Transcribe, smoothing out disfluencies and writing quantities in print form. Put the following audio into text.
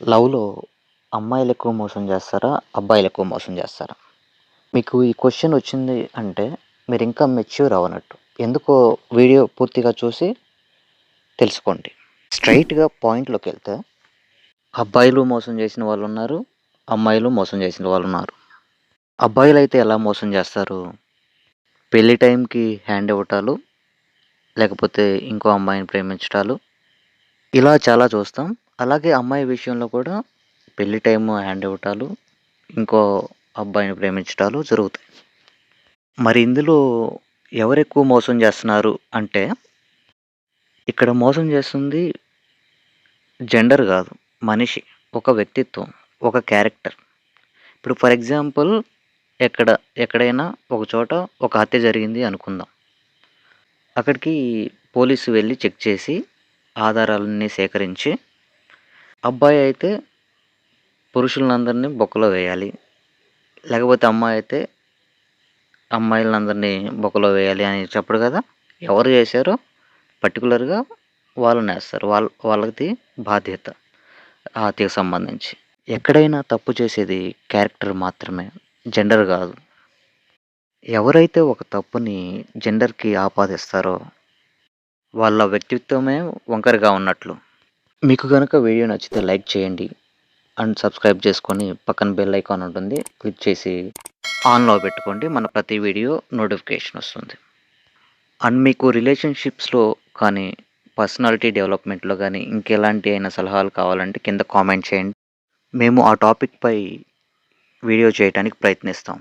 లవ్‌లో అమ్మాయిలు ఎక్కువ మోసం చేస్తారా? అబ్బాయిలు ఎక్కువ మోసం చేస్తారా? మీకు ఈ క్వెషన్ వచ్చింది అంటే మీరింకా మెచ్యూర్ అవ్వనట్టు. ఎందుకో వీడియో పూర్తిగా చూసి తెలుసుకోండి. స్ట్రెయిట్‌గా పాయింట్‌లోకెళ్తే అబ్బాయిలు మోసం చేసిన వాళ్ళున్నారు. అమ్మాయిలు మోసం చేసిన వాళ్ళున్నారు. అబ్బాయిలైతే ఎలా మోసం చేస్తారు? పెళ్లి టైంకి హ్యాండ్ ఇవ్వటాలు, లేకపోతే ఇంకో అమ్మాయిని ప్రేమించటాలు ఇలా చాలా చూస్తాం. అలాగే అమ్మాయి విషయంలో కూడా పెళ్లి టైము హ్యాండ్ ఇవ్వటాలు, ఇంకో అబ్బాయిని ప్రేమించటాలు జరుగుతాయి. మరి ఇందులో ఎవరెక్కువ మోసం చేస్తున్నారు అంటే, ఇక్కడ మోసం చేస్తుంది జెండర్ గాదు. మనిషి. ఒక వ్యక్తిత్వం. ఒక క్యారెక్టర్. ఇప్పుడు ఫర్ ఎగ్జాంపుల్ ఎక్కడ ఎక్కడైనా ఒక చోట ఒక హత్య జరిగింది అనుకుందాం. అక్కడికి పోలీసు వెళ్లి చెక్ చేసి ఆధారాలన్నీ సేకరించి, అబ్బాయి అయితే పురుషులందరినీ బొక్కలో వేయాలి. లేకపోతే అమ్మాయి అయితే అమ్మాయిలందరినీ బొక్కలో వేయాలి అని చెప్పడు కదా! ఎవరు చేశారో పర్టిక్యులర్‌గా వాళ్ళనేస్తారు. వాళ్ళది బాధ్యత ఆ హత్యకు సంబంధించి. ఎక్కడైనా తప్పు చేసేది క్యారెక్టర్ మాత్రమే. జెండర్ గాదు. ఎవరైతే ఒక తప్పుని జెండర్‌కి ఆపాదిస్తారో వాళ్ళ వ్యక్తిత్వమే వంకరగా ఉన్నట్లు. మీకు గనక వీడియో నచ్చితే లైక్ చేయండి. అండ్ సబ్స్క్రైబ్ చేసుకొని పక్కన బెల్ ఐకాన్ ఉంటుంది. క్లిక్ చేసి ఆన్‌లో పెట్టుకోండి. మన ప్రతి వీడియో నోటిఫికేషన్ వస్తుంది. అండ్ మీకు రిలేషన్‌షిప్స్‌లో కానీ, పర్సనాలిటీ డెవలప్‌మెంట్‌లో గానీ, ఇంకెలాంటి అయినా సలహాలు కావాలంటే కింద కామెంట్ చేయండి. మేము ఆ టాపిక్‌పై వీడియో చేయటానికి ప్రయత్నిస్తాం.